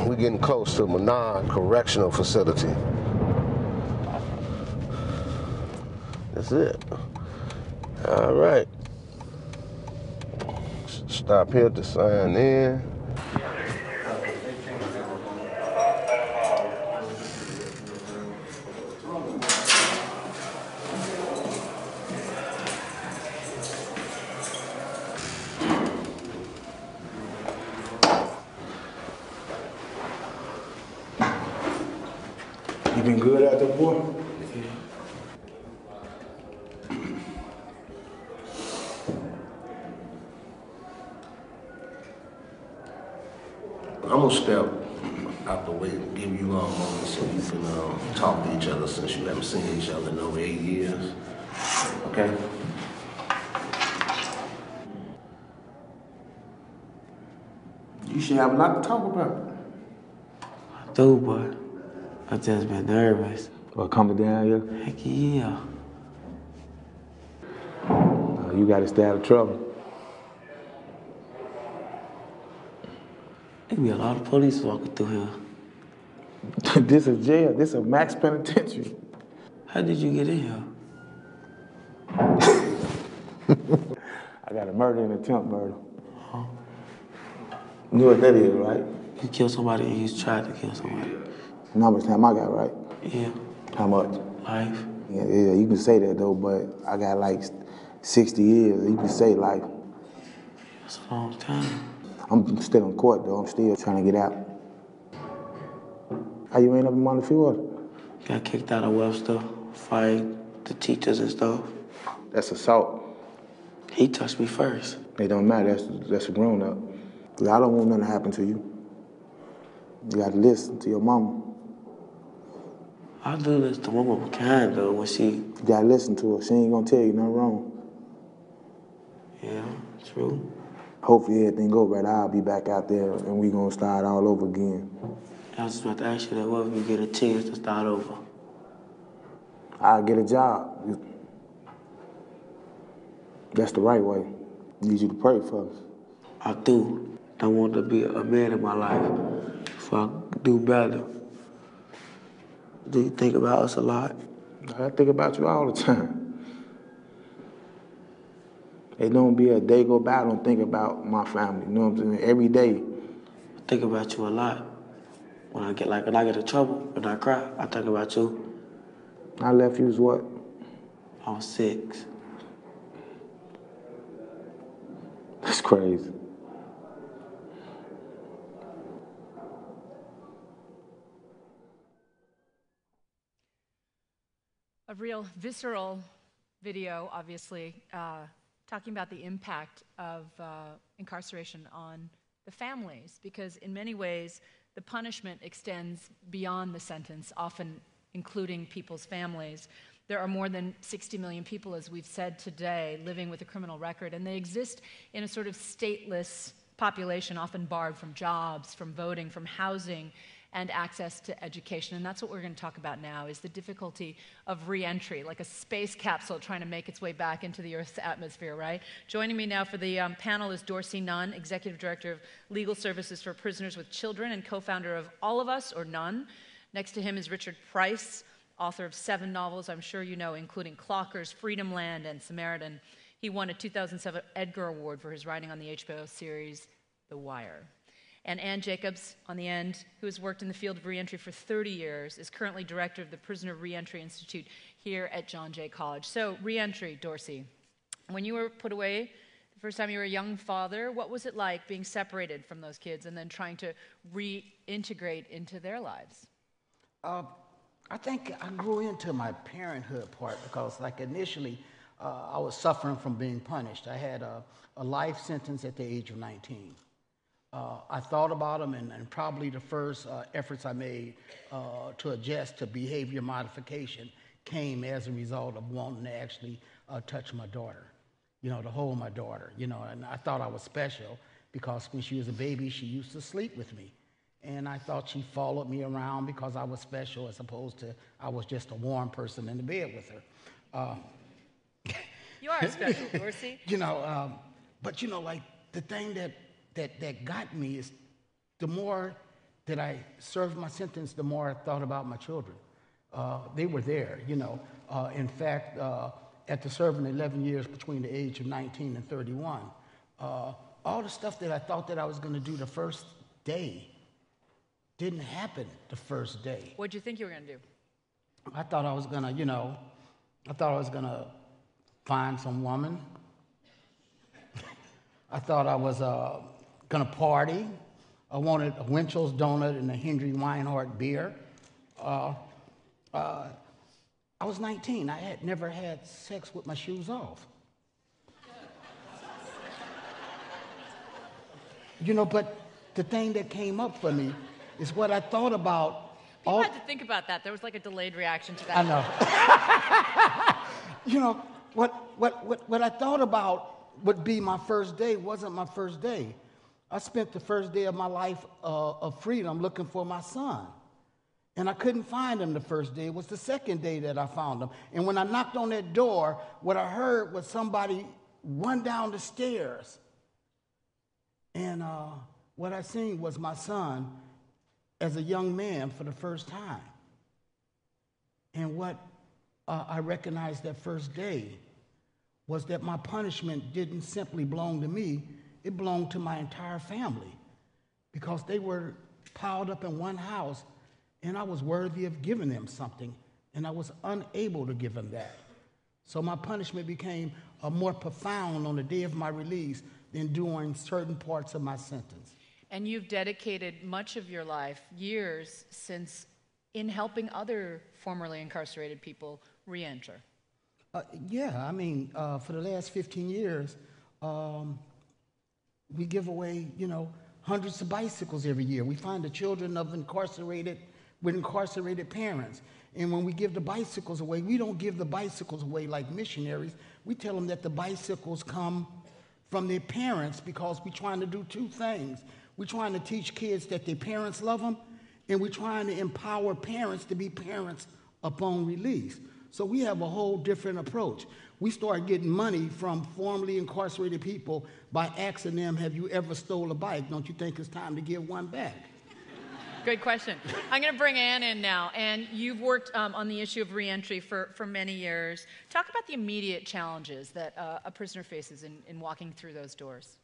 We're getting close to Manon Correctional Facility. That's it. All right. Stop here to sign in. You been good out there, boy? I'm gonna step out the way and give you all a moment so you can talk to each other since you haven't seen each other in over 8 years. Okay? You should have a lot to talk about. I do, but I just been nervous. Well, coming down here? Heck yeah. You gotta stay out of trouble. There be a lot of police walking through here. This is jail. This is a max penitentiary. How did you get in here? I got a murder and attempt murder. Huh? You know what that is, right? You killed somebody and you tried to kill somebody. And how much time I got, right? Yeah. How much? Life. Yeah, you can say that though, but I got like 60 years. You can say life. That's a long time. I'm still in court though. I'm still trying to get out. How you end up in Montefiore? Got kicked out of Webster, fight the teachers and stuff. That's assault. He touched me first. It don't matter. That's a grown up. I don't want nothing to happen to you. You got to listen to your mama. I do this to Mama kind though when she. You got to listen to her. She ain't gonna tell you nothing wrong. Yeah, true. Hopefully everything go right. I'll be back out there and we gonna start all over again. I was just about to ask you that. What if you get a chance to start over? I'll get a job. That's the right way. Need you to pray for us. I do. I want to be a man in my life so I can do better. Do you think about us a lot? I think about you all the time. It don't be a day go by I don't think about my family. You know what I'm saying? Every day. I think about you a lot. When I get in trouble, when I cry, I think about you. I left you was what? I was 6. That's crazy. A real visceral video, obviously, talking about the impact of incarceration on the families, because in many ways, the punishment extends beyond the sentence, often including people's families. There are more than 60 million people, as we've said today, living with a criminal record, and they exist in a sort of stateless population, often barred from jobs, from voting, from housing, and access to education. And that's what we're going to talk about now, is the difficulty of reentry, like a space capsule trying to make its way back into the Earth's atmosphere, right? Joining me now for the panel is Dorsey Nunn, Executive Director of Legal Services for Prisoners with Children and co-founder of All of Us, or None. Next to him is Richard Price, author of 7 novels I'm sure you know, including Clockers, Freedom Land, and Samaritan. He won a 2007 Edgar Award for his writing on the HBO series The Wire. And Ann Jacobs, on the end, who has worked in the field of reentry for 30 years, is currently director of the Prisoner Reentry Institute here at John Jay College. So, reentry, Dorsey. When you were put away, the first time you were a young father, what was it like being separated from those kids and then trying to reintegrate into their lives? I think I grew into my parenthood part because, like, initially, I was suffering from being punished. I had a life sentence at the age of 19. I thought about them, and probably the first efforts I made to adjust to behavior modification came as a result of wanting to actually touch my daughter, you know, to hold my daughter, you know, and I thought I was special because when she was a baby, she used to sleep with me. And I thought she followed me around because I was special as opposed to I was just a warm person in the bed with her. You are special, Dorsey. You know, but, you know, like, the thing that got me is the more that I served my sentence, the more I thought about my children. They were there, you know. In fact, after serving 11 years between the age of 19 and 31, all the stuff that I thought that I was going to do the first day didn't happen the first day. What'd you think you were going to do? I thought I was going to, you know, I thought I was going to find some woman. I thought I was going to party. I wanted a Winchell's donut and a Henry Weinhardt beer. I was 19. I had never had sex with my shoes off. You know, but the thing that came up for me is what I thought about. People had to think about that. There was like a delayed reaction to that. I know. You know, what I thought about would be my first day wasn't my first day. I spent the first day of my life of freedom looking for my son. And I couldn't find him the first day. It was the second day that I found him. And when I knocked on that door, what I heard was somebody run down the stairs. And what I seen was my son as a young man for the first time. And what I recognized that first day was that my punishment didn't simply belong to me, it belonged to my entire family, because they were piled up in one house, and I was worthy of giving them something, and I was unable to give them that. So my punishment became more profound on the day of my release than during certain parts of my sentence. And you've dedicated much of your life, years since, in helping other formerly incarcerated people re-enter. Yeah, I mean, for the last 15 years, we give away, you know, hundreds of bicycles every year. We find the children of incarcerated parents. And when we give the bicycles away, we don't give the bicycles away like missionaries. We tell them that the bicycles come from their parents, because we're trying to do two things. We're trying to teach kids that their parents love them, and we're trying to empower parents to be parents upon release. So we have a whole different approach. We start getting money from formerly incarcerated people by asking them, have you ever stole a bike? Don't you think it's time to give one back? Good question. I'm going to bring Ann in now. Ann, you've worked on the issue of reentry for many years. Talk about the immediate challenges that a prisoner faces in walking through those doors.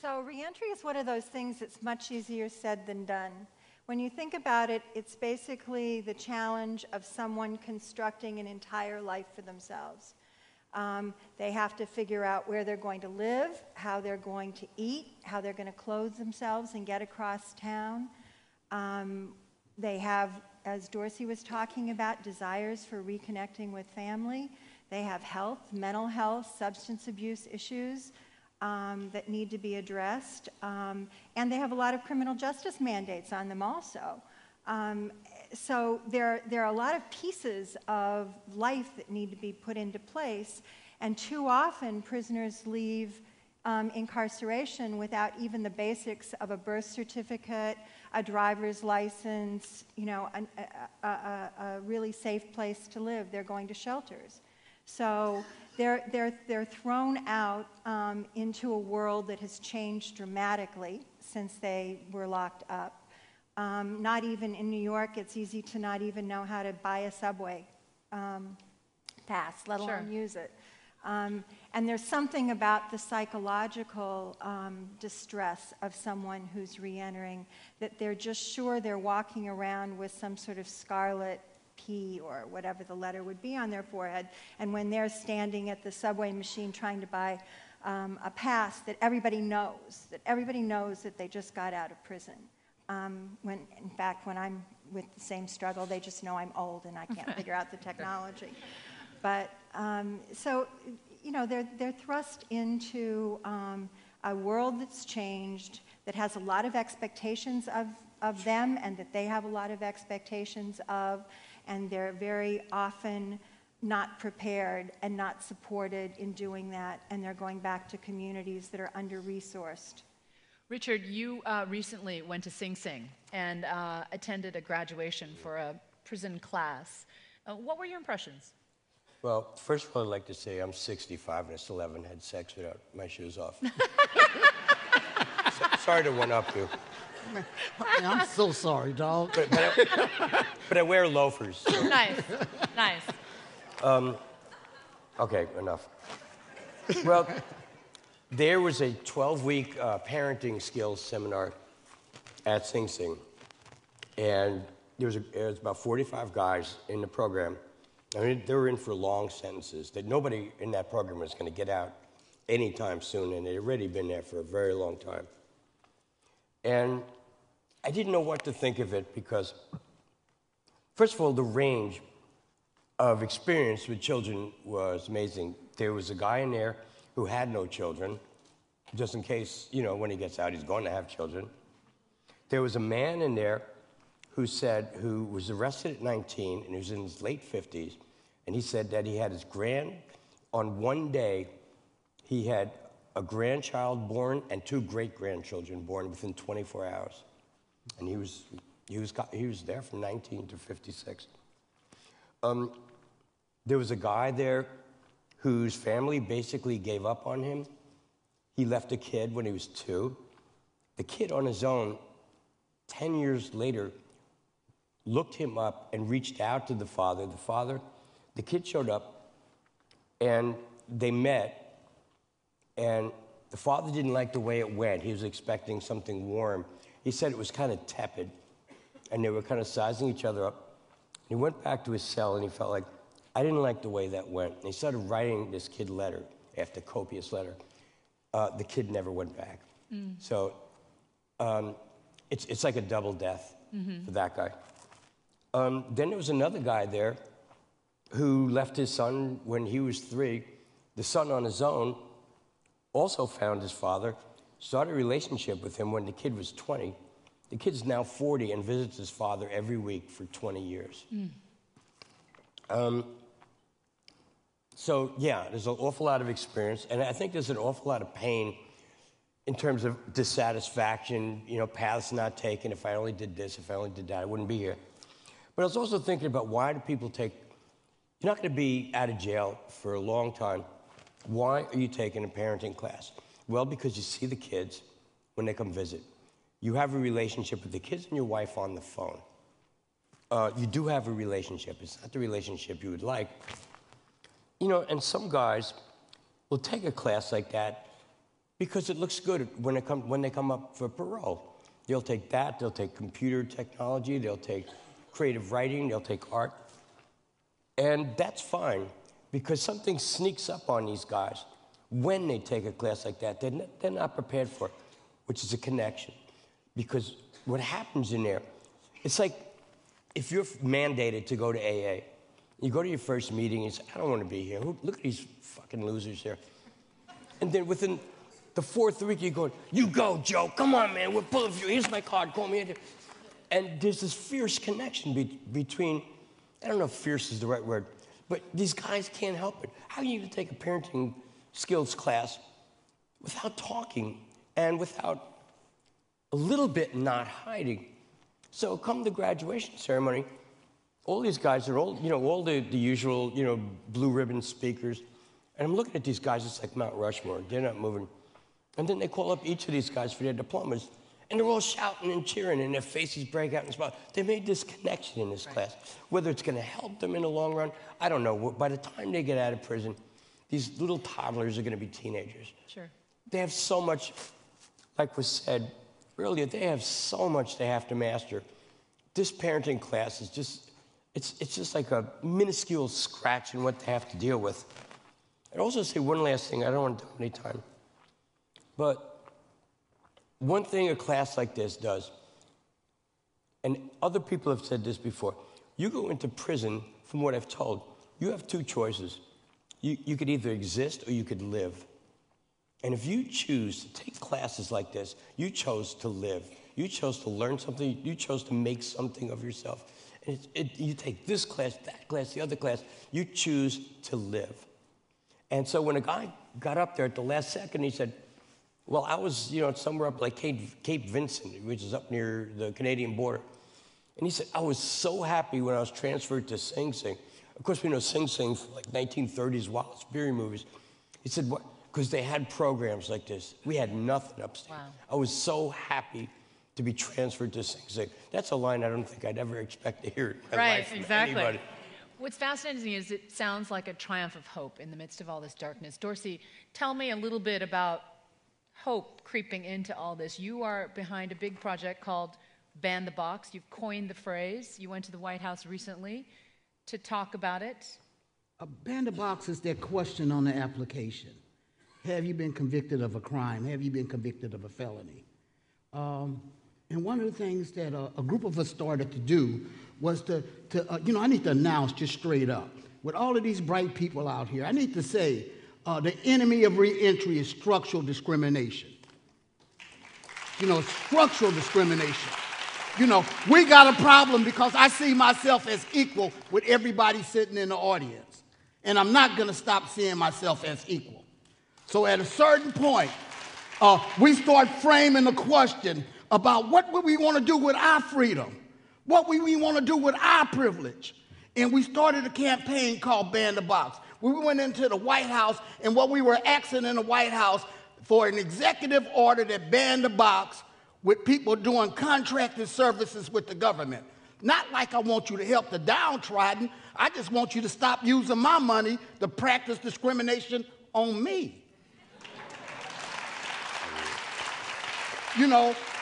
So reentry is one of those things that's much easier said than done. When you think about it, it's basically the challenge of someone constructing an entire life for themselves. They have to figure out where they're going to live, how they're going to eat, how they're going to clothe themselves and get across town. They have, as Dorsey was talking about, desires for reconnecting with family. They have health, mental health, substance abuse issues that need to be addressed. And they have a lot of criminal justice mandates on them also. So there are a lot of pieces of life that need to be put into place. And too often, prisoners leave incarceration without even the basics of a birth certificate, a driver's license, you know, a really safe place to live. They're going to shelters. So they're thrown out into a world that has changed dramatically since they were locked up. Not even in New York, it's easy to not even know how to buy a subway pass, let alone use it. And there's something about the psychological distress of someone who's reentering, that they're just sure they're walking around with some sort of scarlet P or whatever the letter would be on their forehead. And when they're standing at the subway machine trying to buy a pass, that everybody knows that they just got out of prison. When, in fact, when I'm with the same struggle, they just know I'm old and I can't figure out the technology. But so, you know, they're thrust into a world that's changed, that has a lot of expectations of them, and that they have a lot of expectations of, and they're very often not prepared and not supported in doing that, and they're going back to communities that are under-resourced. Richard, you recently went to Sing Sing and attended a graduation for a prison class. What were your impressions? Well, first of all, I'd like to say I'm 65 and I still haven't had sex without my shoes off. Sorry to one-up you. Man, I'm so sorry, dog. But I wear loafers. So. Nice, nice. Okay, enough. Well, there was a 12-week parenting skills seminar at Sing Sing, and there was about 45 guys in the program. I mean, they were in for long sentences. That nobody in that program was going to get out anytime soon, and they'd already been there for a very long time. And I didn't know what to think of it because, first of all, the range of experience with children was amazing. There was a guy in there who had no children, just in case, you know, when he gets out, he's going to have children. There was a man in there who was arrested at 19, and he was in his late 50s, and he said that he had on one day, he had a grandchild born and 2 great-grandchildren born within 24 hours. And he was there from 19 to 56. There was a guy there whose family basically gave up on him. He left a kid when he was 2. The kid on his own, 10 years later, looked him up and reached out to the father. The kid showed up, and they met, and the father didn't like the way it went. He was expecting something warm. He said it was kind of tepid, and they were kind of sizing each other up. He went back to his cell, and he felt like, I didn't like the way that went. And he started writing this kid letter, after copious letter. The kid never went back. So it's like a double death for that guy. Then there was another guy there who left his son when he was 3. The son on his own also found his father, started a relationship with him when the kid was 20. The kid's now 40 and visits his father every week for 20 years. So yeah, there's an awful lot of experience, and I think there's an awful lot of pain in terms of dissatisfaction, you know, paths not taken. If I only did this, if I only did that, I wouldn't be here. But I was also thinking about why do people take, you're not going to be out of jail for a long time. Why are you taking a parenting class? Well, because you see the kids when they come visit. You have a relationship with the kids and your wife on the phone. You do have a relationship. It's not the relationship you would like. You know, and some guys will take a class like that because it looks good when they come up for parole. They'll take that, they'll take computer technology, they'll take creative writing, they'll take art. And that's fine, because something sneaks up on these guys when they take a class like that. They're not prepared for it, which is a connection. Because what happens in there, it's like if you're mandated to go to AA, you go to your first meeting and you say, I don't want to be here. Look at these fucking losers here. And then within the 4th week, you're going, you go, Joe. Come on, man. We're pulling for you. Here's my card. Call me. And there's this fierce connection between, I don't know if fierce is the right word, but these guys can't help it. How are you going to take a parenting skills class without talking and without a little bit not hiding? So come the graduation ceremony, all these guys are all the usual, blue ribbon speakers. And I'm looking at these guys, it's like Mount Rushmore. They're not moving. And then they call up each of these guys for their diplomas. And they're all shouting and cheering, and their faces break out and smile. They made this connection in this class. Whether it's going to help them in the long run, I don't know. By the time they get out of prison, these little toddlers are going to be teenagers. Sure. They have so much, like was said earlier, they have so much they have to master. This parenting class is just, it's just like a minuscule scratch in what they have to deal with. I'd also say one last thing. I don't want to dominate time. But one thing a class like this does, and other people have said this before, you go into prison, from what I've told, you have 2 choices. You could either exist or you could live. And if you choose to take classes like this, you chose to live. You chose to learn something. You chose to make something of yourself. And you take this class, that class, the other class. You choose to live. And so when a guy got up there at the last second, he said, well, I was, somewhere up like Cape Vincent, which is up near the Canadian border. And he said, I was so happy when I was transferred to Sing Sing. Of course, we know Sing Sing from like 1930s Wallace Beery movies. He said, what? Because they had programs like this. We had nothing upstate. Wow. I was so happy to be transferred to Sing Sing. That's a line I don't think I'd ever expect to hear in my Right, life from exactly. anybody. What's fascinating to me is it sounds like a triumph of hope in the midst of all this darkness. Dorsey, tell me a little bit about hope creeping into all this. You are behind a big project called Ban the Box. You've coined the phrase. You went to the White House recently to talk about it. Ban the Box is that question on the application. Have you been convicted of a crime? Have you been convicted of a felony? And one of the things that a group of us started to do was I need to announce just straight up, with all of these bright people out here, I need to say the enemy of reentry is structural discrimination. Structural discrimination. We got a problem because I see myself as equal with everybody sitting in the audience. And I'm not going to stop seeing myself as equal. So at a certain point, we start framing the question about what would we want to do with our freedom? What would we want to do with our privilege? And we started a campaign called Ban the Box. We went into the White House, and what we were asking in the White House for an executive order that banned the box with people doing contracted services with the government. Not like I want you to help the downtrodden. I just want you to stop using my money to practice discrimination on me.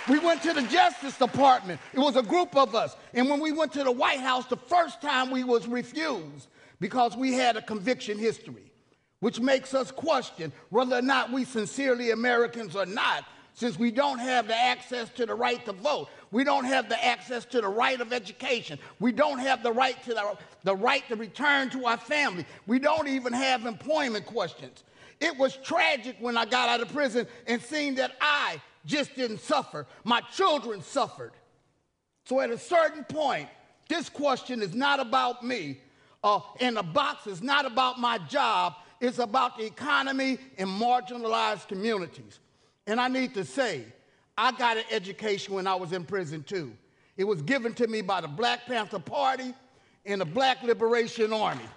We went to the Justice Department. It was a group of us. And when we went to the White House, the first time we was refused because we had a conviction history, which makes us question whether or not we sincerely Americans or not, since we don't have the access to the right to vote. We don't have the access to the right of education. We don't have the right to return to our family. We don't even have employment questions. It was tragic when I got out of prison and seeing that I just didn't suffer. My children suffered. So at a certain point, this question is not about me, and the box is not about my job. It's about the economy and marginalized communities. And I need to say, I got an education when I was in prison too. It was given to me by the Black Panther Party and the Black Liberation Army.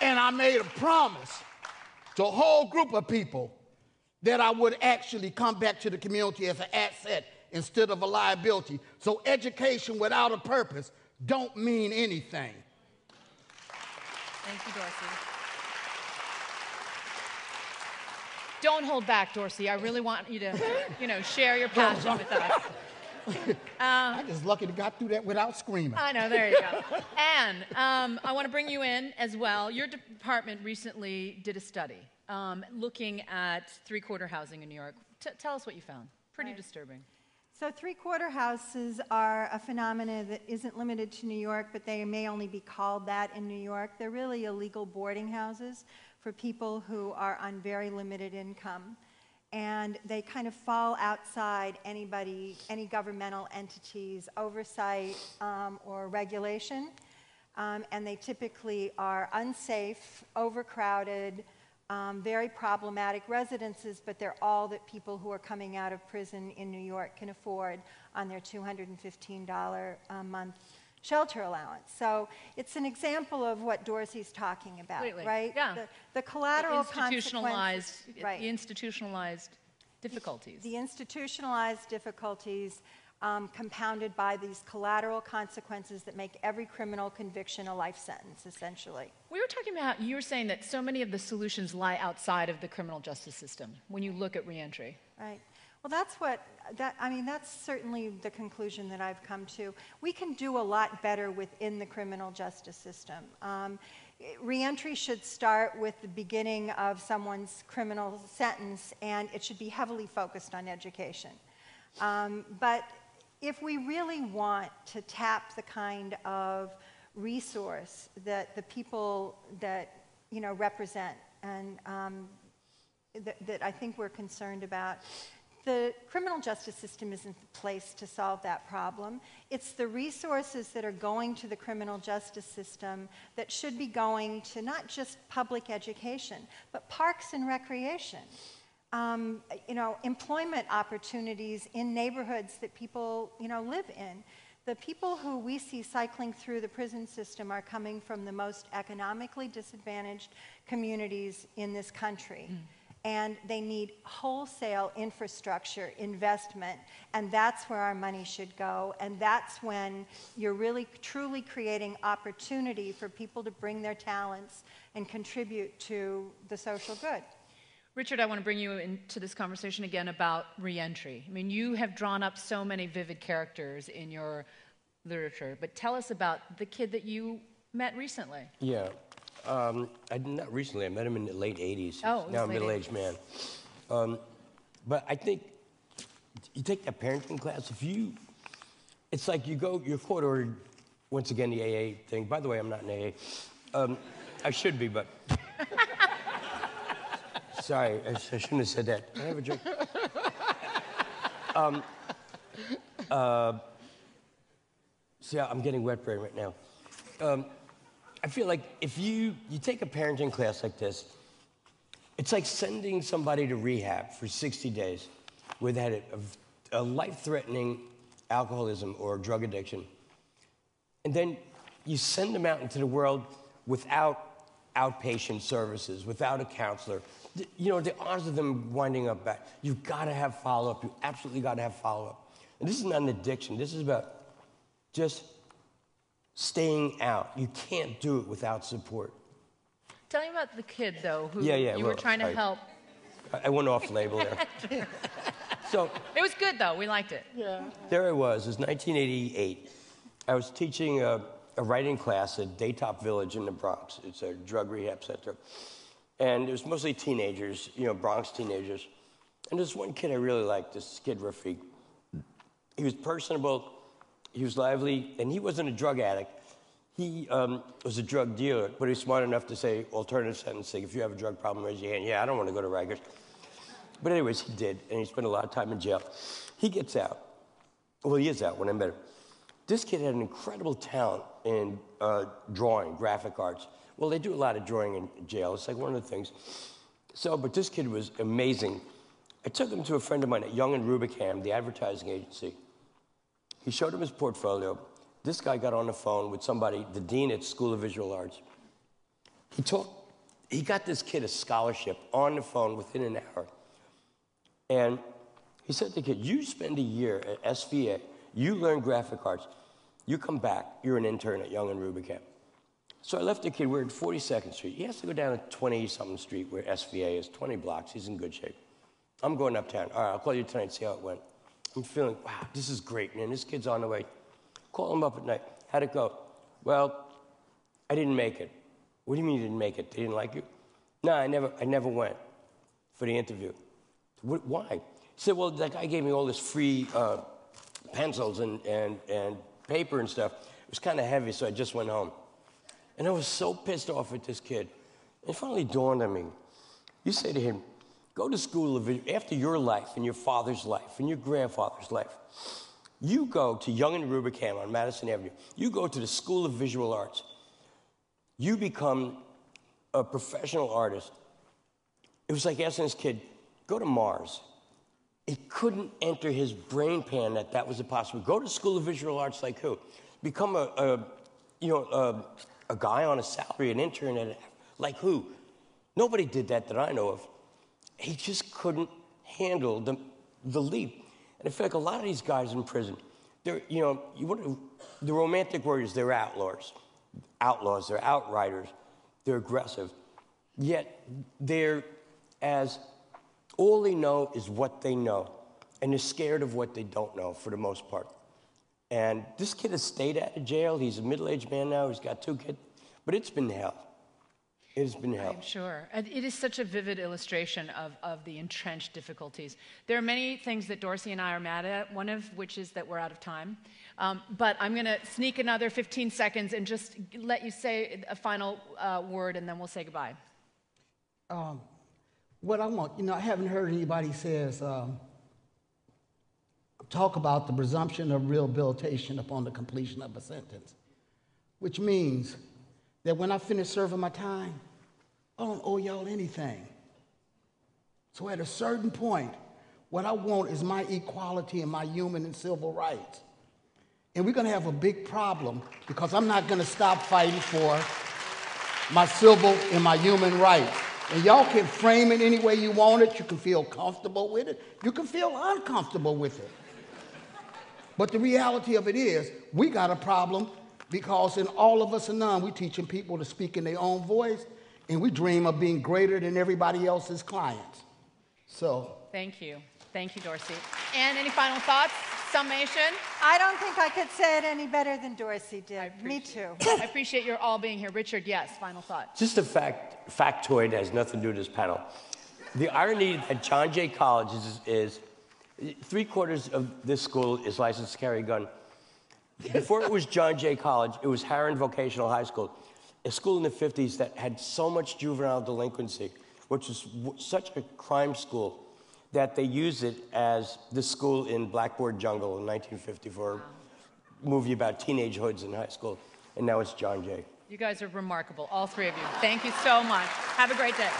And I made a promise to a whole group of people that I would actually come back to the community as an asset instead of a liability. So education without a purpose don't mean anything. Thank you, Dorsey. Don't hold back, Dorsey. I really want you to, share your passion with us. I just lucky to got through that without screaming. I know, there you go. Anne, I want to bring you in as well. Your department recently did a study looking at three-quarter housing in New York. Tell us what you found. Pretty disturbing. So three-quarter houses are a phenomenon that isn't limited to New York, but they may only be called that in New York. They're really illegal boarding houses for people who are on very limited income. And they kind of fall outside any governmental entity's oversight or regulation. And they typically are unsafe, overcrowded, very problematic residences, but they're all that people who are coming out of prison in New York can afford on their $215 a month shelter allowance. So it's an example of what Dorsey's talking about, Completely. right? Yeah. The collateral institutionalized, consequences. Right. The institutionalized difficulties. The institutionalized difficulties compounded by these collateral consequences that make every criminal conviction a life sentence, essentially. We were talking about, you were saying that so many of the solutions lie outside of the criminal justice system when you look at reentry. Right. Well, that's certainly the conclusion that I've come to. We can do a lot better within the criminal justice system. Reentry should start with the beginning of someone's criminal sentence, and it should be heavily focused on education. But if we really want to tap the kind of resource that the people that represent and that I think we're concerned about, the criminal justice system isn't the place to solve that problem. It's the resources that are going to the criminal justice system that should be going to not just public education, but parks and recreation. Employment opportunities in neighborhoods that people, live in. The people who we see cycling through the prison system are coming from the most economically disadvantaged communities in this country. and they need wholesale infrastructure investment, and that's where our money should go, and that's when you're really truly creating opportunity for people to bring their talents and contribute to the social good. Richard, I want to bring you into this conversation again about reentry. I mean, you have drawn up so many vivid characters in your literature, but tell us about the kid that you met recently. Yeah. Not recently. I met him in the late 80s. Oh, now I'm a middle-aged man. But I think you take that parenting class, it's like you're court-ordered, once again, the AA thing. By the way, I'm not in AA. I should be, but... Sorry, I shouldn't have said that. Can I have a drink? See, I'm getting wet brain right now. I feel like if you take a parenting class like this, it's like sending somebody to rehab for 60 days with a life-threatening alcoholism or drug addiction. And then you send them out into the world without outpatient services, without a counselor. You know, the odds of them winding up back, you've got to have follow-up. You absolutely got to have follow-up. And this is not an addiction. This is about just staying out. You can't do it without support. Tell me about the kid, though, who you were trying to help. I went off label there. So it was good, though. We liked it. Yeah. There I was. It was 1988. I was teaching a writing class at Daytop Village in the Bronx. It's a drug rehab center. And it was mostly teenagers, you know, Bronx teenagers. And there's one kid I really liked, this kid Rafiq. He was personable, he was lively, and he wasn't a drug addict. He was a drug dealer, but he was smart enough to say alternative sentencing. If you have a drug problem, raise your hand. Yeah, I don't want to go to Rikers. But anyways, he did, and he spent a lot of time in jail. He gets out. Well, he is out when I met him. This kid had an incredible talent in drawing, graphic arts. Well, they do a lot of drawing in jail. It's like one of the things. So, but this kid was amazing. I took him to a friend of mine at Young and Rubicam, the advertising agency. He showed him his portfolio. This guy got on the phone with somebody, the dean at School of Visual Arts. He got this kid a scholarship on the phone within an hour. And he said to the kid, you spend a year at SVA, you learn graphic arts, you come back, you're an intern at Young and Rubicam. So I left the kid, we're at 42nd Street. He has to go down to 20-something street where SVA is, 20 blocks, he's in good shape. I'm going uptown. All right, I'll call you tonight and see how it went. I'm feeling, wow, this is great, man. This kid's on the way. Call him up at night. How'd it go? Well, I didn't make it. What do you mean you didn't make it? They didn't like you? No, I never went for the interview. Why? He said, well, that guy gave me all this free pencils and paper and stuff. It was kind of heavy, so I just went home. And I was so pissed off at this kid. It finally dawned on me. You say to him, go to School of Visual, after your life and your father's life and your grandfather's life, you go to Young and Rubicam on Madison Avenue. You go to the School of Visual Arts. You become a professional artist. It was like asking this kid, go to Mars. It couldn't enter his brain pan that that was a possibility. Go to School of Visual Arts like who? Become a guy on a salary, an intern, like who? Nobody did that I know of. He just couldn't handle the leap. And I feel like a lot of these guys in prison, they're, the romantic warriors, they're outlaws. They're outriders. They're aggressive. Yet all they know is what they know. And they're scared of what they don't know for the most part. And this kid has stayed out of jail. He's a middle-aged man now. He's got 2 kids. But it's been hell. It has been hell. I'm sure. And it is such a vivid illustration of the entrenched difficulties. There are many things that Dorsey and I are mad at, one of which is that we're out of time. But I'm going to sneak another 15 seconds and just let you say a final word, and then we'll say goodbye. What I want, I haven't heard anybody says, talk about the presumption of rehabilitation upon the completion of a sentence, which means that when I finish serving my time, I don't owe y'all anything. So at a certain point, what I want is my equality and my human and civil rights. And we're going to have a big problem because I'm not going to stop fighting for my civil and my human rights. And y'all can frame it any way you want it. You can feel comfortable with it. You can feel uncomfortable with it. But the reality of it is, we got a problem because in All of Us or None, we're teaching people to speak in their own voice, and we dream of being greater than everybody else's clients. So. Thank you. Thank you, Dorsey. And any final thoughts? Summation? I don't think I could say it any better than Dorsey did. Me too. I appreciate your all being here. Richard, yes, final thought. Just a factoid that has nothing to do with this panel. The irony at John Jay College is 3/4 of this school is licensed to carry a gun. Before it was John Jay College, it was Harran Vocational High School, a school in the 50s that had so much juvenile delinquency, which was such a crime school, that they used it as the school in Blackboard Jungle in 1954, a movie about teenage hoods in high school, and now it's John Jay. You guys are remarkable, all three of you. Thank you so much. Have a great day.